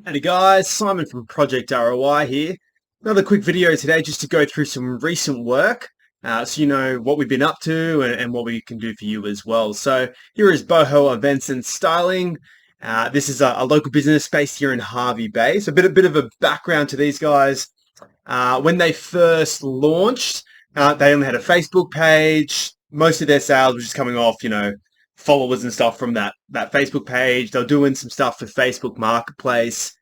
Hey guys, Simon from Project ROI here. Another quick video today just to go through some recent work so you know what we've been up to and what we can do for you as well. So here is Boho Events and Styling. This is a local business based here in Hervey Bay. So a bit of a background to these guys. When they first launched, they only had a Facebook page. Most of their sales were just coming off, followers and stuff from that Facebook page. They're doing some stuff for Facebook Marketplace,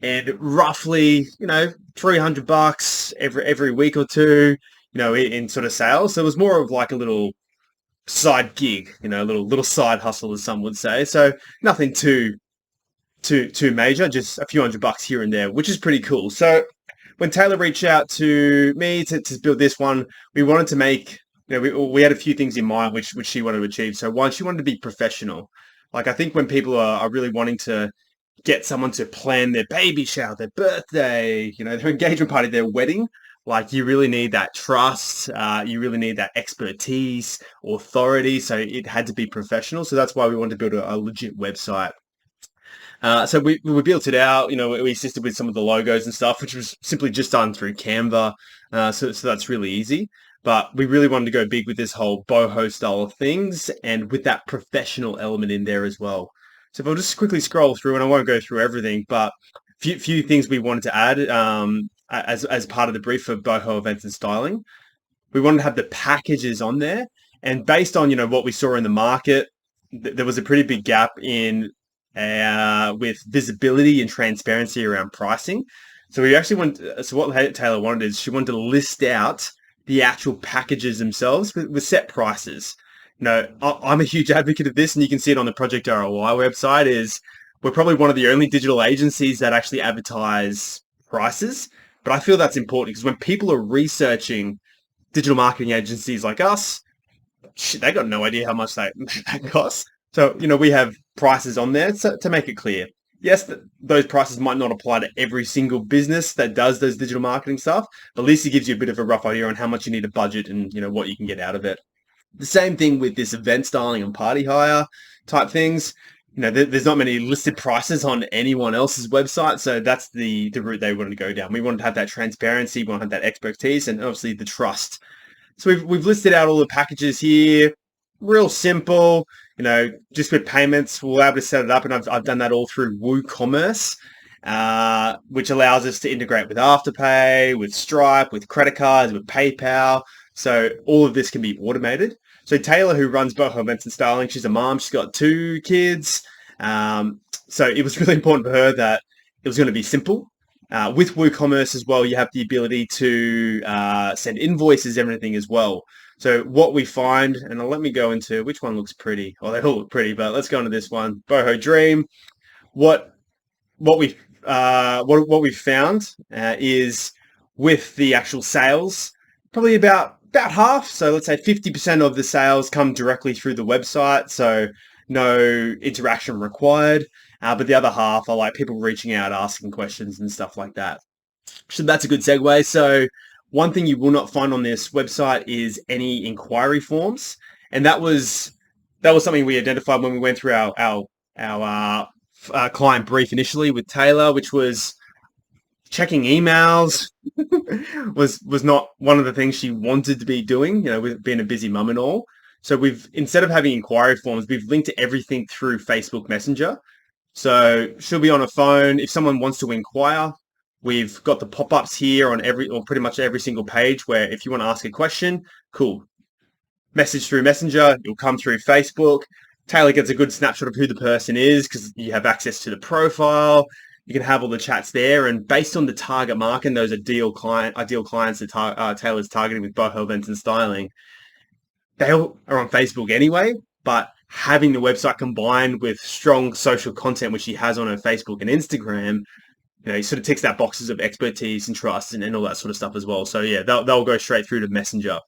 and roughly, $300 every week or two, in sort of sales. So it was more of like a little side gig, a little side hustle, as some would say. So nothing too major, just a few $100 here and there, which is pretty cool. So when Taylor reached out to me to build this one, we wanted to make, we had a few things in mind which she wanted to achieve. So one, she wanted to be professional. Like, I think when people are really wanting to get someone to plan their baby shower, their birthday, their engagement party, their wedding, like, you really need that trust. You really need that expertise, authority. So it had to be professional. So that's why we wanted to build a legit website. So we built it out, we assisted with some of the logos and stuff, which was simply just done through Canva. So that's really easy. But we really wanted to go big with this whole boho style of things and with that professional element in there as well. So if I'll just quickly scroll through, and I won't go through everything, but few things we wanted to add as part of the brief for Boho Events and Styling. We wanted to have the packages on there. And based on, what we saw in the market, there was a pretty big gap in with visibility and transparency around pricing. So we actually so what Taylor wanted is she wanted to list out the actual packages themselves with set prices. I'm a huge advocate of this, and you can see it on the Project ROI website. Is we're probably one of the only digital agencies that actually advertise prices. But I feel that's important because when people are researching digital marketing agencies like us, they got no idea how much that costs. So, we have prices on there to make it clear. Yes, those prices might not apply to every single business that does those digital marketing stuff, but at least it gives you a bit of a rough idea on how much you need to budget and, what you can get out of it. The same thing with this event styling and party hire type things. There's not many listed prices on anyone else's website, so that's the route they wanted to go down. We wanted to have that transparency, we want to have that expertise, and obviously the trust. So we've listed out all the packages here, real simple. Just with payments, we'll be able to set it up, and I've done that all through WooCommerce, which allows us to integrate with Afterpay, with Stripe, with credit cards, with PayPal. So all of this can be automated. So Taylor, who runs Boho Events and Styling, she's a mom. She's got 2 kids. So it was really important for her that it was going to be simple. With WooCommerce as well, you have the ability to send invoices, everything as well. So what we find, and let me go into which one looks pretty. Well, they all look pretty, but let's go into this one, Boho Dream. What we what we found is with the actual sales, probably about half. So let's say 50% of the sales come directly through the website. So no interaction required. But the other half are like people reaching out, asking questions and stuff like that. So that's a good segue. So one thing you will not find on this website is any inquiry forms. And that was something we identified when we went through our client brief initially with Taylor, which was checking emails was not one of the things she wanted to be doing, with being a busy mum and all. So instead of having inquiry forms, we've linked to everything through Facebook Messenger. So she'll be on a phone. If someone wants to inquire, we've got the pop-ups here on pretty much every single page where if you want to ask a question, cool. Message through Messenger, it'll come through Facebook. Taylor gets a good snapshot of who the person is because you have access to the profile. You can have all the chats there, and based on the target market, and those ideal clients that Taylor's targeting with Boho Events and Styling, they all are on Facebook anyway, but having the website combined with strong social content, which she has on her Facebook and Instagram, he sort of ticks that boxes of expertise and trust and all that sort of stuff as well. So yeah, they'll go straight through to Messenger.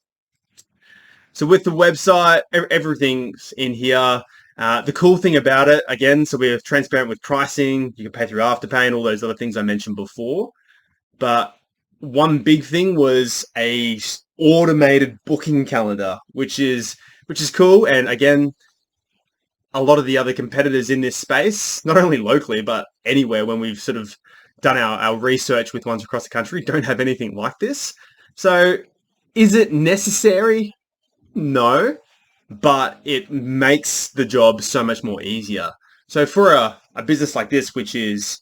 So with the website, everything's in here. The cool thing about it, again, so we're transparent with pricing. You can pay through Afterpay and all those other things I mentioned before. But one big thing was a automated booking calendar, which is cool. And again, a lot of the other competitors in this space, not only locally, but anywhere when we've sort of done our research with ones across the country, don't have anything like this. So is it necessary? No, but it makes the job so much more easier. So for a business like this, which is,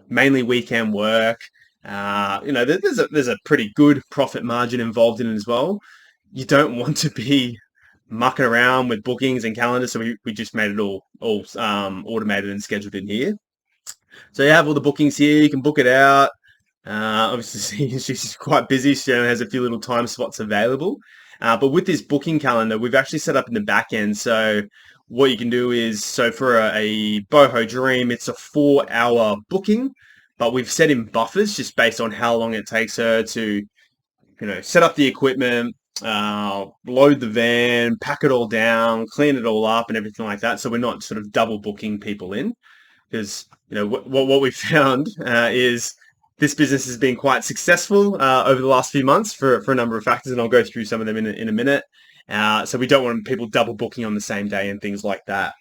mainly weekend work, there's a pretty good profit margin involved in it as well. You don't want to be mucking around with bookings and calendars, so we just made it all automated and scheduled in here. So you have all the bookings here. You can book it out. Obviously, she's quite busy. She only has a few little time spots available. But with this booking calendar, we've actually set up in the back end. So what you can do is, so for a boho dream, it's a 4-hour booking, but we've set in buffers just based on how long it takes her to, set up the equipment, load the van, pack it all down, clean it all up and everything like that. So we're not sort of double booking people in, because, what we found is this business has been quite successful over the last few months for a number of factors, and I'll go through some of them in a minute. So we don't want people double booking on the same day and things like that.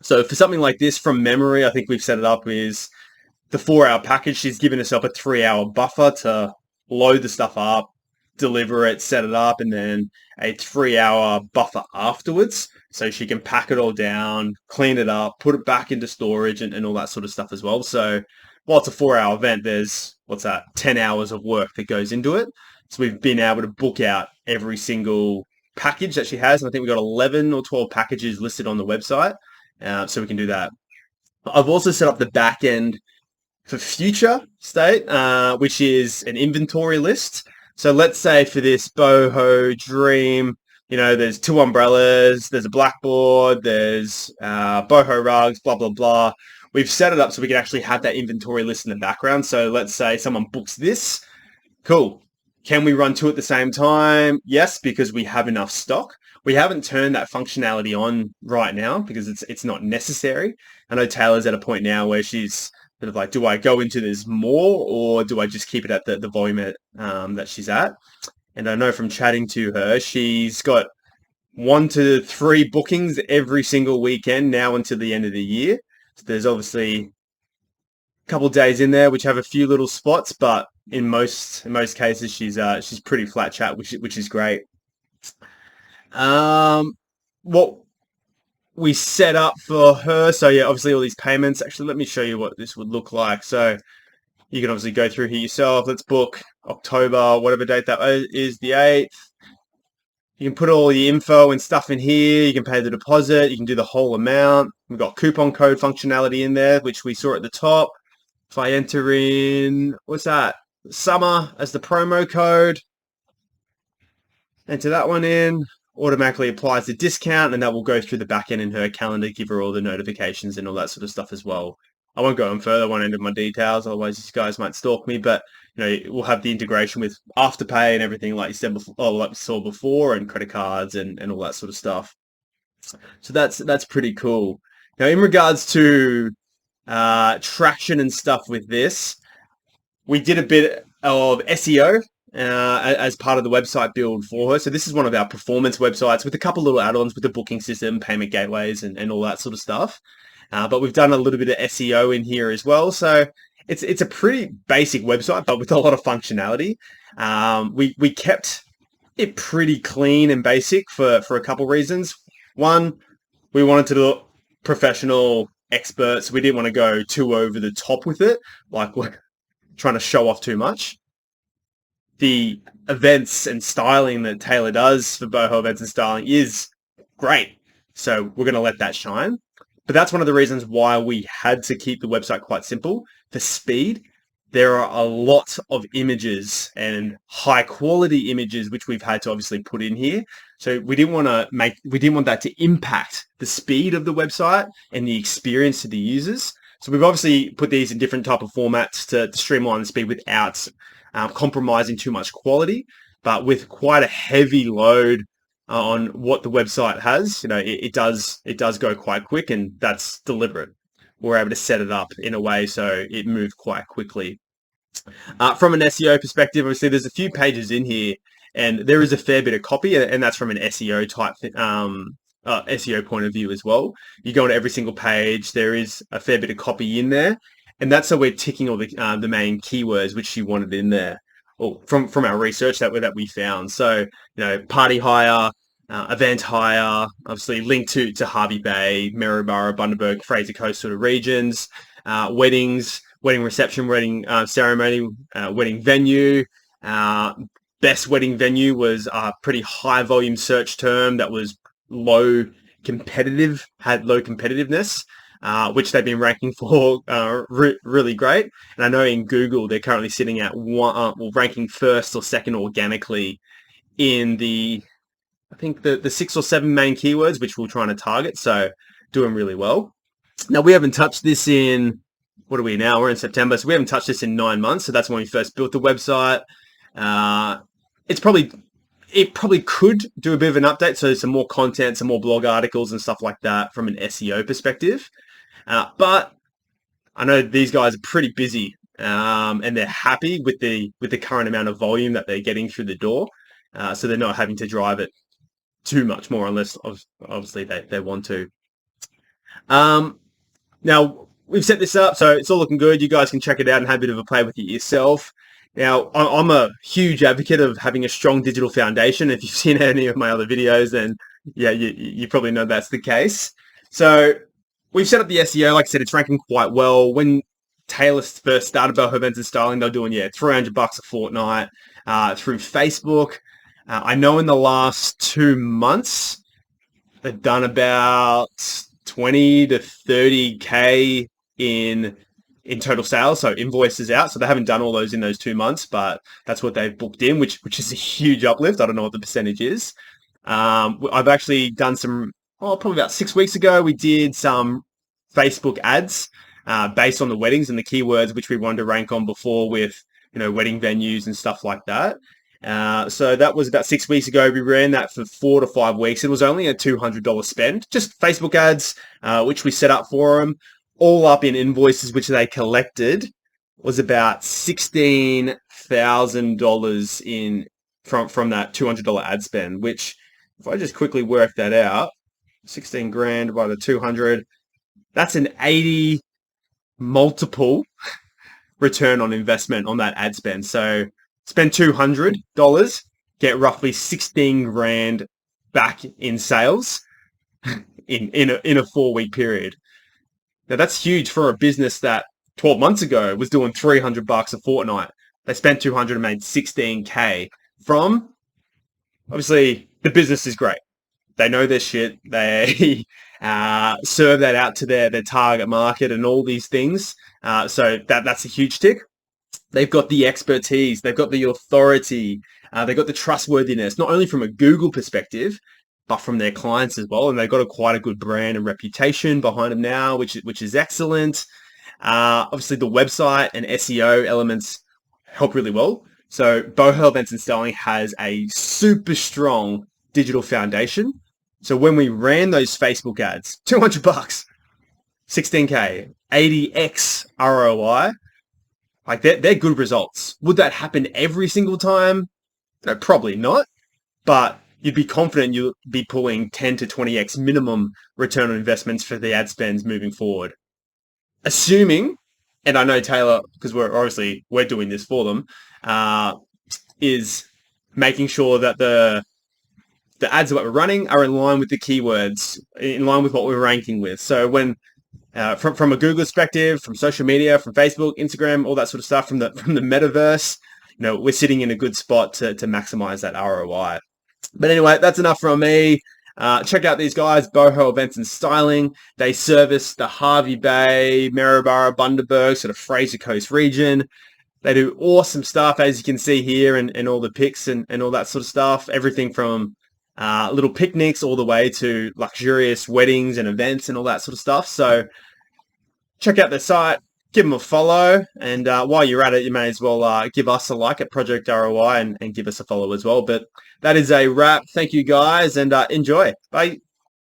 So for something like this, from memory, I think we've set it up is the 4-hour package. She's given herself a 3-hour buffer to load the stuff up, deliver it, set it up, and then a 3-hour buffer afterwards. So she can pack it all down, clean it up, put it back into storage and all that sort of stuff as well. So while it's a 4-hour event, there's, 10 hours of work that goes into it. So we've been able to book out every single package that she has. And I think we've got 11 or 12 packages listed on the website. So we can do that. I've also set up the back end for future state, which is an inventory list. So let's say for this boho dream, there's 2 umbrellas, there's a blackboard, there's boho rugs, blah, blah, blah. We've set it up so we can actually have that inventory list in the background. So let's say someone books this. Cool. Can we run 2 at the same time? Yes, because we have enough stock. We haven't turned that functionality on right now because it's not necessary. I know Taylor's at a point now where she's sort of like, do I go into this more or do I just keep it at the volume that she's at? And I know from chatting to her, she's got 1 to 3 bookings every single weekend now until the end of the year. So there's obviously a couple of days in there which have a few little spots, but in most cases she's pretty flat chat, which is great. What we set up for her, so yeah, obviously all these payments. Actually, let me show you what this would look like. So you can obviously go through here yourself. Let's book October, whatever date that is, the 8th. You can put all the info and stuff in here. You can pay the deposit. You can do the whole amount. We've got coupon code functionality in there, which we saw at the top. If I enter in, what's that? Summer as the promo code. Enter that one in. Automatically applies the discount, and that will go through the back end in her calendar, give her all the notifications and all that sort of stuff as well. I won't go on further. I won't enter my details. Otherwise, you guys might stalk me. But we'll have the integration with Afterpay and everything like you said before, or like we saw before, and credit cards and all that sort of stuff. So that's pretty cool. Now, in regards to traction and stuff with this, we did a bit of SEO as part of the website build for her. So this is one of our performance websites with a couple little add-ons with the booking system, payment gateways, and all that sort of stuff. But we've done a little bit of SEO in here as well. So it's a pretty basic website, but with a lot of functionality. We kept it pretty clean and basic for a couple reasons. One, we wanted to look professional, experts. We didn't want to go too over the top with it, like we're trying to show off too much. The events and styling that Taylor does for Boho Events and Styling is great. So we're going to let that shine. But that's one of the reasons why we had to keep the website quite simple. For speed, there are a lot of images and high quality images which we've had to obviously put in here. So we didn't want that to impact the speed of the website and the experience to the users. So we've obviously put these in different type of formats to streamline the speed without compromising too much quality, but with quite a heavy load on what the website has. It does go quite quick, and that's deliberate. We're able to set it up in a way so it moved quite quickly. From an SEO perspective, obviously there's a few pages in here, and there is a fair bit of copy, and that's from an SEO type SEO point of view as well. You go on every single page, there is a fair bit of copy in there, and that's how we're ticking all the main keywords which you wanted in there, or from our research that we found. So party hire, event hire, obviously linked to Hervey Bay, Maryborough, Bundaberg, Fraser Coast sort of regions, weddings, wedding reception, wedding ceremony, wedding venue. Best wedding venue was a pretty high volume search term that was had low competitiveness, which they've been ranking for really great. And I know in Google, they're currently sitting at ranking first or second organically in I think the 6 or 7 main keywords, which we're trying to target. So doing really well. Now we haven't touched this in, what are we now? We're in September. So we haven't touched this in 9 months. So that's when we first built the website. It probably could do a bit of an update, so some more content, some more blog articles and stuff like that from an SEO perspective. But I know these guys are pretty busy, and they're happy with the current amount of volume that they're getting through the door. So they're not having to drive it too much more, unless obviously they want to. Now we've set this up, so it's all looking good. You guys can check it out and have a bit of a play with it yourself. Now, I'm a huge advocate of having a strong digital foundation. If you've seen any of my other videos, then yeah, you probably know that's the case. So we've set up the SEO. Like I said, it's ranking quite well. When Taylor first started Boho Events Styling, they were doing $300 a fortnight through Facebook. I know in the last 2 months they've done about 20 to 30K in total sales, so invoices out. So they haven't done all those in those 2 months, but that's what they've booked in, which is a huge uplift. I don't know what the percentage is. I've actually done probably about 6 weeks ago, we did some Facebook ads based on the weddings and the keywords which we wanted to rank on before with, wedding venues and stuff like that. So that was about 6 weeks ago. We ran that for 4 to 5 weeks. It was only a $200 spend, just Facebook ads, which we set up for them. All up in invoices which they collected was about $16,000 from that $200 ad spend, which if I just quickly work that out, 16 grand by the 200, that's an 80 multiple return on investment on that ad spend. So spend $200, get roughly 16 grand back in sales in a 4-week period. Now that's huge for a business that 12 months ago was doing $300 a fortnight. They spent 200 and made 16K from, obviously the business is great. They know their shit. They serve that out to their target market and all these things. So that's a huge tick. They've got the expertise. They've got the authority. They've got the trustworthiness, not only from a Google perspective, but from their clients as well. And they've got quite a good brand and reputation behind them now, which is excellent. Obviously, the website and SEO elements help really well. So Boho Events and Styling has a super strong digital foundation. So when we ran those Facebook ads, $200, 16K, 80x ROI, like they're good results. Would that happen every single time? No, probably not. But you'd be confident you'll be pulling 10 to 20x minimum return on investments for the ad spends moving forward. Assuming, and I know Taylor, because we're doing this for them, is making sure that the ads that we're running are in line with the keywords, in line with what we're ranking with. So when from a Google perspective, from social media, from Facebook, Instagram, all that sort of stuff, from the metaverse, we're sitting in a good spot to maximize that ROI. But anyway, that's enough from me. Check out these guys, Boho Events and Styling. They service the Hervey Bay, Maryborough, Bundaberg, sort of Fraser Coast region. They do awesome stuff, as you can see here, and all the pics and all that sort of stuff. Everything from little picnics all the way to luxurious weddings and events and all that sort of stuff. So check out their site, give them a follow, and while you're at it, you may as well give us a like at Project ROI and give us a follow as well. But that is a wrap. Thank you guys, and enjoy. Bye.